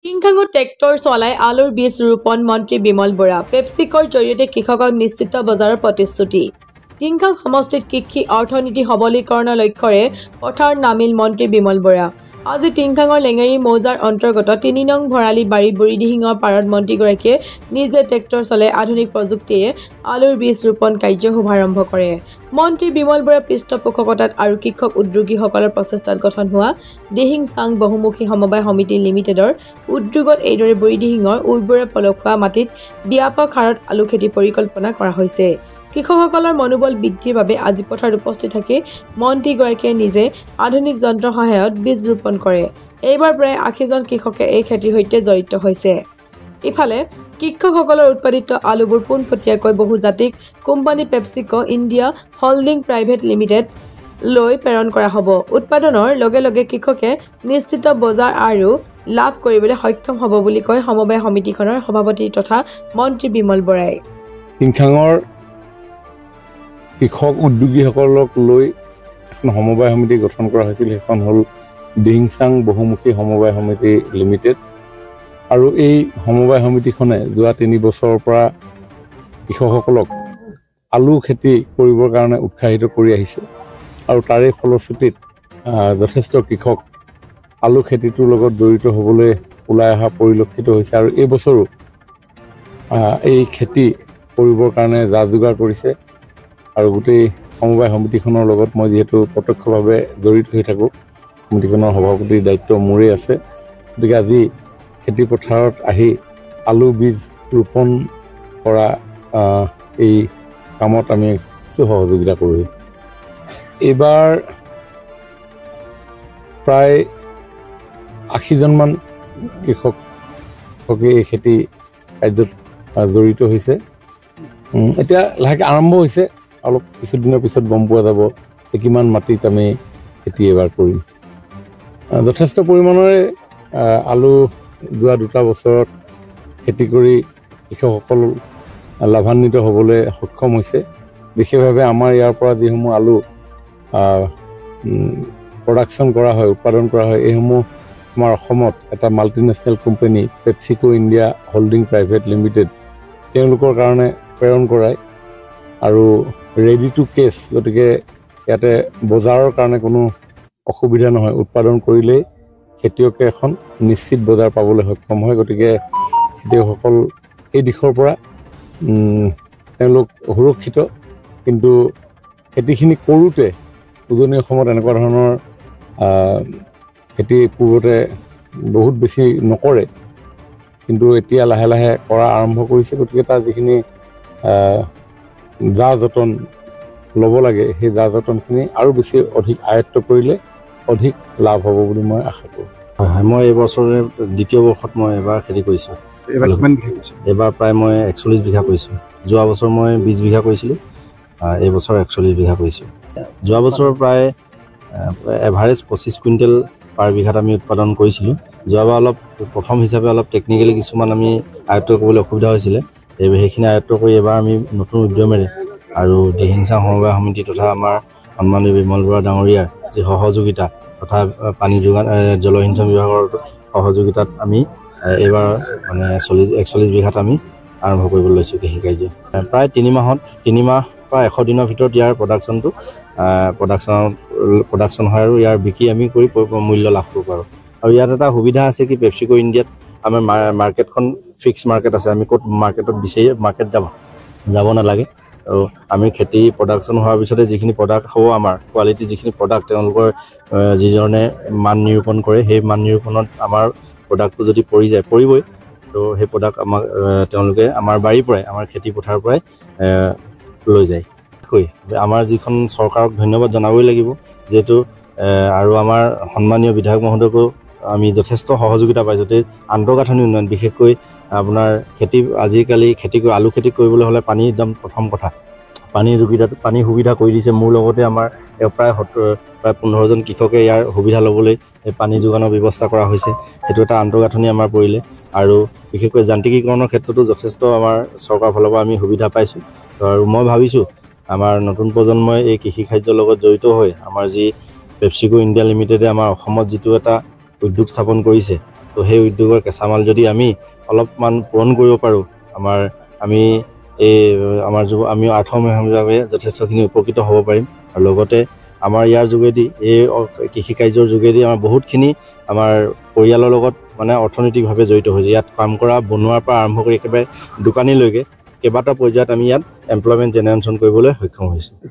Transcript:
টিংখাঙত tractor চলাই আলুৰ বীজ ৰোপণ মন্ত্ৰী বিমল বৰা পেপচিকৰ জৰিয়তে কৃষকক নিশ্চিত বজাৰৰ প্ৰতিশ্ৰুতি টিংখাং সমষ্টিত কৃষি অৰ্থনীতি সবলীকৰণৰ লক্ষ্যৰে পথাৰত নামিল মন্ত্ৰী বিমল বৰা আজি টিংখাঙৰ লেঙেৰী মৌজাৰ অন্তৰ্গত ৩ নং ভৰালী বাৰী বুঢ়ীদিহিঙৰ পাৰত মন্ত্ৰীগৰাকীয়ে নিজে ট্ৰেক্টৰ চলাই আধুনিক প্ৰযুক্তিৰে আলুৰ বীজ ৰোপণ কাৰ্য শুভাৰম্ভ কৰে। মন্ত্ৰী বিমল বৰাৰ পৃষ্ঠপোষকতাত আৰু কৃষক উদ্যোগীসকলৰ প্ৰচেষ্টাত গঠন হোৱা দিহিং চাং বহুমুখী সমবায় সমিতি লিমিটেডৰ উদ্যোগত এইদৰে বুঢ়ীদিহিঙৰ উৰ্বৰে পলসুৱা মাটিত ব্যাপক হাৰত আলু খেতি পৰিকল্পনা কৰা হৈছে। কৃষকসকলৰ মনোবল বৃদ্ধিৰ বাবে আজি পথাৰত উপস্থিত থাকি মন্ত্ৰীগৰাকীয়ে নিজে আধুনিক যন্ত্ৰৰ সহায়ত বীজ ৰোপণ কৰে। এইবাৰ প্ৰায় ৮০জন কৃষকে এই খেতিৰ সৈতে জড়িত হৈছে। ইফালে কৃষকসকলৰ উৎপাদিত আলুবোৰ পোনপটীয়াকৈ বহুজাতিক company PepsiCo India holding private limited লৈ প্ৰেৰণ কৰা হ'ব। উৎপাদনৰ লগে লগে কৃষকে নিশ্চিত বজাৰ আৰু লাভ কৰিবলৈ সক্ষম হ'ব বুলি কয় সমবায় সমিতিখনৰ সভাপতি তথা মন্ত্ৰী বিমল বৰাই। টিংখাঙৰ কৃষক উদ্যোগীসকলক লৈ এখন সমবায় সমিতি গঠন কৰা হৈছিল। সেইখন হ'ল দিহিং চাং বহুমুখী সমবায় সমিতি লিমিটেড আৰু এই সমবায় সমিতিখনে যোৱা ৩ বছৰৰ পৰা কৃষকসকলক আলু খেতি কৰিবৰ কাৰণে উৎসাহিত কৰি আহিছে আৰু তাৰে ফলশ্ৰুতিত যথেষ্ট কৃষক আলু খেতিটোৰ লগত জড়িত হ'বলৈ ওলাই অহা পৰিলক্ষিত হৈছে আৰু এই বছৰো এই খেতি কৰিবৰ কাৰণে যা যোগাৰ কৰিছে আৰু গোটেই সমবায় সমিতিখনৰ লগত মই যিহেতু প্ৰত্যক্ষভাৱে জড়িত হৈ থাকোঁ, সমিতিখনৰ সভাপতিৰ দায়িত্ব মোৰেই আছে। গতিকে আজি খেতি পথাৰত আহি আলু বীজ ৰোপণ কৰা এই কামত আমি কিছু সহযোগিতা কৰোঁ। এইবাৰ প্ৰায় ৮০জনমান কৃষকে এই খেতি কাৰ্যত জড়িত হৈছে। এতিয়া লাহেকৈ আৰম্ভ হৈছে, অলপ কিছুদিনৰ পিছত গম পোৱা যাব কিমান মাটিত আমি খেতি এবাৰ কৰিম। যথেষ্ট পৰিমাণৰে আলু যোৱা 2টা বছৰত খেতি কৰি কৃষকসকল লাভান্বিত হ'বলৈ সক্ষম হৈছে। বিশেষভাৱে আমাৰ ইয়াৰ পৰা যিসমূহ আলু প্ৰডাকশ্যন কৰা হয়, উৎপাদন কৰা হয়, এইসমূহ আমাৰ অসমত এটা multinational company PepsiCo India holding private limited তেওঁলোকৰ কাৰণে প্ৰেৰণ কৰায় আৰু ৰেডি টু কেছ, গতিকে ইয়াতে বজাৰৰ কাৰণে কোনো অসুবিধা নহয়। উৎপাদন কৰিলেই খেতিয়কে এখন নিশ্চিত বজাৰ পাবলৈ সক্ষম হয়। গতিকে খেতিয়কসকল এই দিশৰ পৰা তেওঁলোক সুৰক্ষিত, কিন্তু খেতিখিনি কৰোঁতে উজনি অসমত এনেকুৱা ধৰণৰ খেতি পূৰ্বতে বহুত বেছি নকৰে, কিন্তু এতিয়া লাহে লাহে কৰা আৰম্ভ কৰিছে। গতিকে তাৰ যিখিনি যা যতন ল'ব লাগে সেই যা যতনখিনি আৰু বেছি অধিক আয়ত্ব কৰিলে অধিক লাভ হ'ব বুলি মই আশা কৰোঁ। হয়, মই এই বছৰে 2য় বৰ্ষত মই এবাৰ খেতি কৰিছোঁ। এইবাৰ প্ৰায় মই 41 বিঘা কৰিছোঁ। যোৱা বছৰ মই 20 বিঘা কৰিছিলোঁ, এই বছৰ 41 বিঘা কৰিছোঁ। যোৱা বছৰ প্ৰায় এভাৰেজ 25 কুইণ্টেল পাৰ বিঘাত আমি উৎপাদন কৰিছিলোঁ। যোৱাবাৰ অলপ প্ৰথম হিচাপে অলপ টেকনিকেলি কিছুমান আমি আয়ত্ব কৰিবলৈ অসুবিধা হৈছিলে। সেইখিনি আয়ত্ব কৰি এবাৰ আমি নতুন উদ্যমেৰে আৰু দিহিং চাং সমবায় সমিতি তথা আমাৰ সন্মানীয় বিমল বৰা ডাঙৰীয়াৰ যি সহযোগিতা তথা পানী যোগান জলসিঞ্চন বিভাগৰ সহযোগিতাত আমি এইবাৰ মানে 41 বিঘাত আমি আৰম্ভ কৰিবলৈ লৈছোঁ কৃষি কাৰ্য। প্ৰায় 3 মাহ বা 100 দিনৰ ভিতৰত ইয়াৰ প্ৰডাকশ্যন হয় আৰু ইয়াৰ বিক্ৰী আমি কৰি মূল্য লাভ কৰিব পাৰোঁ। আৰু ইয়াত এটা সুবিধা আছে কি পেপচিকো ইণ্ডিয়াত আমাৰ মাৰ্কেটখন ফিক্স মাৰ্কেট আছে। আমি ক'ত মাৰ্কেটত বিচাৰি যাব নালাগে। আৰু আমি খেতি প্ৰডাকশ্যন হোৱাৰ পিছতে যিখিনি প্ৰডাক্ট হ'ব, আমাৰ কোৱালিটি যিখিনি প্ৰডাক্ট তেওঁলোকৰ যিজনে মান নিৰূপণ কৰে, সেই মান নিৰূপণত আমাৰ প্ৰডাক্টটো যদি পৰিবই, তো সেই প্ৰডাক্ট আমাক তেওঁলোকে আমাৰ বাৰীৰ পৰাই, আমাৰ খেতি পথাৰৰ পৰাই লৈ যায়। আমাৰ যিখন চৰকাৰক ধন্যবাদ জনাবই লাগিব, যিহেতু আৰু আমাৰ সন্মানীয় বিধায়ক মহোদয়কো আমি যথেষ্ট সহযোগিতা পাইছোঁ। আন্তঃগাঁথনি উন্নয়ন, বিশেষকৈ আপোনাৰ আজিকালি আলু খেতি কৰিবলৈ হ'লে পানী একদম প্ৰথম কথা। পানীৰ সুবিধা কৰি দিছে। মোৰ লগতে আমাৰ প্ৰায় 15জন কৃষকে ইয়াৰ সুবিধা ল'বলৈ এই পানী যোগানৰ ব্যৱস্থা কৰা হৈছে। সেইটো এটা আন্তঃগাঁথনি আমাৰ পৰিলে আৰু বিশেষকৈ যান্ত্ৰিকীকৰণৰ ক্ষেত্ৰতো যথেষ্ট আমাৰ চৰকাৰৰ ফালৰ পৰা আমি সুবিধা পাইছোঁ। আৰু মই ভাবিছোঁ আমাৰ নতুন প্ৰজন্মই এই কৃষি কাৰ্যৰ লগত জড়িত হৈ আমাৰ যি পেপচিকো ইণ্ডিয়া লিমিটেডে আমাৰ অসমত যিটো এটা উদ্যোগ স্থাপন কৰিছে, তো সেই উদ্যোগৰ কেঁচামাল যদি আমি অলপমান পূৰণ কৰিব পাৰোঁ আমি আমি আৰ্থসামাজিকভাৱে যথেষ্টখিনি উপকৃত হ'ব পাৰিম আৰু লগতে আমাৰ ইয়াৰ যোগেদি এই কৃষি কাৰ্যৰ যোগেদি আমাৰ বহুতখিনি আমাৰ পৰিয়ালৰ লগত মানে অৰ্থনৈতিকভাৱে জড়িত হৈছে ইয়াত কাম কৰা বনোৱাৰ পৰা আৰম্ভ কৰি একেবাৰে দোকানীলৈকে কেইবাটা পৰ্যায়ত আমি ইয়াত এমপ্লয়মেণ্ট জেনেৰেশ্যন কৰিবলৈ সক্ষম হৈছোঁ